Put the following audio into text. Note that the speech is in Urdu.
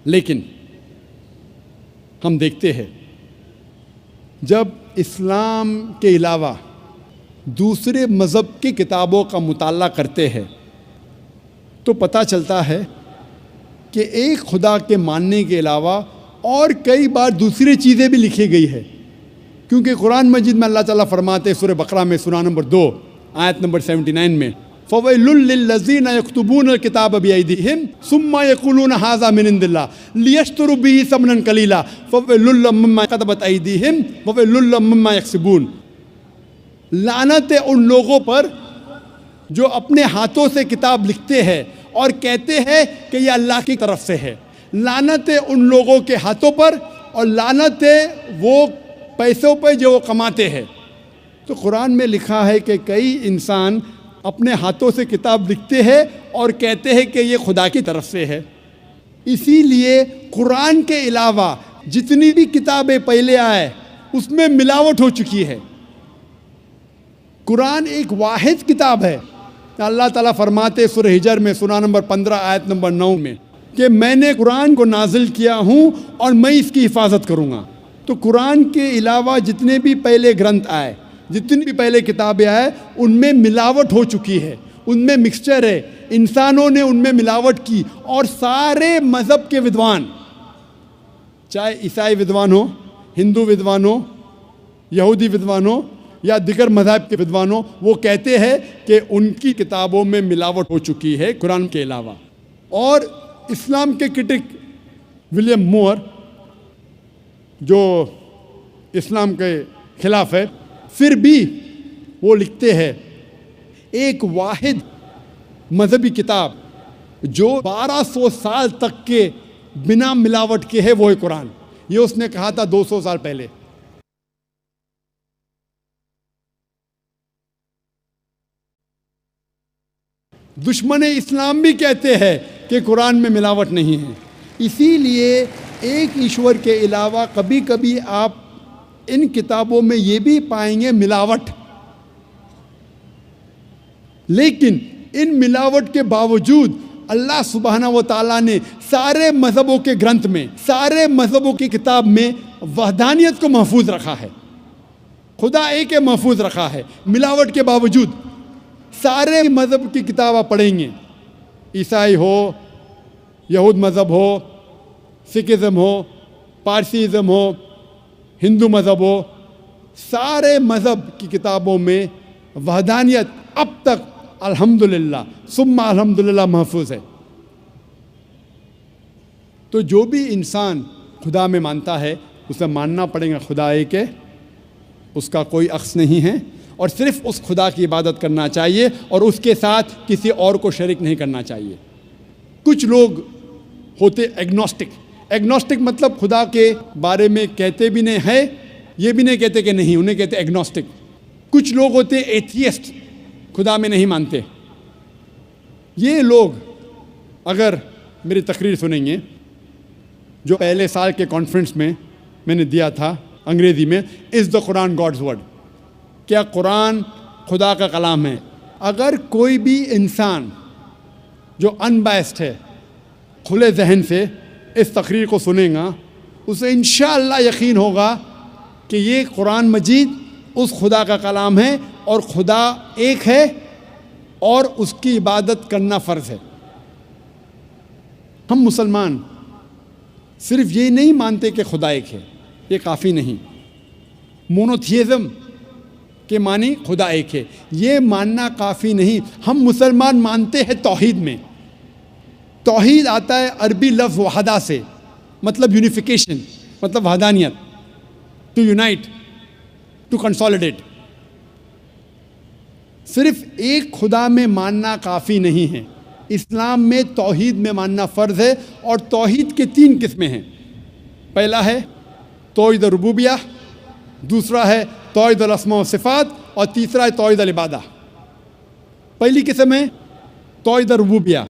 لیکن ہم دیکھتے ہیں جب اسلام کے علاوہ دوسرے مذہب کی کتابوں کا مطالعہ کرتے ہیں تو پتہ چلتا ہے کہ ایک خدا کے ماننے کے علاوہ اور کئی بار دوسری چیزیں بھی لکھی گئی ہے، کیونکہ قرآن مجید میں اللہ تعالیٰ فرماتے ہیں سورہ بقرہ میں سورہ نمبر 2 آیت نمبر 79 میں فَوَيْلٌ لِّلَّذِينَ يَكْتُبُونَ الْكِتَابَ بِأَيْدِيهِمْ ثُمَّ يَقُولُونَ هَٰذَا مِنْ عِندِ اللَّهِ لِيَشْتَرُوا بِهِ ثَمَنًا قَلِيلًا فَوَيْلٌ لَّهُم مِّمَّا كَتَبَتْ أَيْدِيهِمْ وَوَيْلٌ لَّهُم مِّمَّا يَكْسِبُونَ۔ لعنت ہے ان لوگوں پر جو اپنے ہاتھوں سے کتاب لکھتے ہیں اور کہتے ہیں کہ یہ اللہ کی طرف سے ہے۔ لعنت ہے ان لوگوں کے ہاتھوں پر اور لعنت ہے وہ پیسوں پہ جو وہ کماتے ہیں۔ تو قرآن میں لکھا ہے کہ کئی انسان اپنے ہاتھوں سے کتاب لکھتے ہیں اور کہتے ہیں کہ یہ خدا کی طرف سے ہے۔ اسی لیے قرآن کے علاوہ جتنی بھی کتابیں پہلے آئے اس میں ملاوٹ ہو چکی ہے۔ قرآن ایک واحد کتاب ہے۔ اللہ تعالیٰ فرماتے سورہ ہجر میں سورہ نمبر 15 آیت نمبر 9 میں کہ میں نے قرآن کو نازل کیا ہوں اور میں اس کی حفاظت کروں گا۔ تو قرآن کے علاوہ جتنے بھی پہلے گرنتھ آئے، جتنی بھی پہلے کتابیں آئے، ان میں ملاوٹ ہو چکی ہے، ان میں مکسچر ہے، انسانوں نے ان میں ملاوٹ کی۔ اور سارے مذہب کے ودوان، چاہے عیسائی ودوان ہو، ہندو ودوان ہو، یہودی ودوان ہو یا دیگر مذاہب کے ودوان ہو، وہ کہتے ہیں کہ ان کی کتابوں میں ملاوٹ ہو چکی ہے قرآن کے علاوہ۔ اور اسلام کے کرٹک ولیم مور جو اسلام کے خلاف ہے، پھر بھی وہ لکھتے ہیں ایک واحد مذہبی کتاب جو 1200 سال تک کے بنا ملاوٹ کے ہے وہ ہے قرآن۔ یہ اس نے کہا تھا 200 سال پہلے۔ دشمن اسلام بھی کہتے ہیں کہ قرآن میں ملاوٹ نہیں ہے۔ اسی لیے ایک ایشور کے علاوہ کبھی کبھی آپ ان کتابوں میں یہ بھی پائیں گے ملاوٹ، لیکن ان ملاوٹ کے باوجود اللہ سبحانہ و تعالیٰ نے سارے مذہبوں کے گرنتھ میں، سارے مذہبوں کی کتاب میں وحدانیت کو محفوظ رکھا ہے، خدا ایک محفوظ رکھا ہے ملاوٹ کے باوجود۔ سارے مذہب کی کتاب آپ پڑھیں گے، عیسائی ہو، یہود مذہب ہو، سکھزم ہو، پارسیزم ہو، ہندو مذہب ہو، سارے مذہب کی کتابوں میں وحدانیت اب تک الحمدللہ ثم الحمدللہ محفوظ ہے۔ تو جو بھی انسان خدا میں مانتا ہے اسے ماننا پڑے گا خدا ایک ہے، اس کا کوئی عکس نہیں ہے، اور صرف اس خدا کی عبادت کرنا چاہیے اور اس کے ساتھ کسی اور کو شریک نہیں کرنا چاہیے۔ کچھ لوگ ہوتے ایگنوسٹک مطلب خدا کے بارے میں کہتے بھی نہیں ہے، یہ بھی نہیں کہتے کہ نہیں، انہیں کہتے ایگنوسٹک۔ کچھ لوگ ہوتے ایتھیسٹ، خدا میں نہیں مانتے۔ یہ لوگ اگر میری تقریر سنیں گے جو پہلے سال کے کانفرنس میں نے دیا تھا انگریزی میں، از دا قرآن گاڈز ورڈ، کیا قرآن خدا کا کلام ہے؟ اگر کوئی بھی انسان جو انبائسڈ ہے، کھلے ذہن سے اس تقریر کو سنیں گا، اسے انشاءاللہ یقین ہوگا کہ یہ قرآن مجید اس خدا کا کلام ہے اور خدا ایک ہے اور اس کی عبادت کرنا فرض ہے۔ ہم مسلمان صرف یہ نہیں مانتے کہ خدا ایک ہے، یہ کافی نہیں۔ مونوتھیزم کے معنی خدا ایک ہے، یہ ماننا کافی نہیں۔ ہم مسلمان مانتے ہیں توحید میں۔ توحید آتا ہے عربی لفظ وحدہ سے، مطلب یونیفیکیشن، مطلب وحدانیت، ٹو یونائٹ، ٹو کنسولیڈیٹ۔ صرف ایک خدا میں ماننا کافی نہیں ہے۔ اسلام میں توحید میں ماننا فرض ہے، اور توحید کے 3 قسمیں ہیں۔ پہلا ہے توحید ربوبیہ، دوسرا ہے توحید الاسماء و صفات، اور تیسرا ہے توحید العبادہ۔ پہلی قسم ہے توحید ربوبیہ۔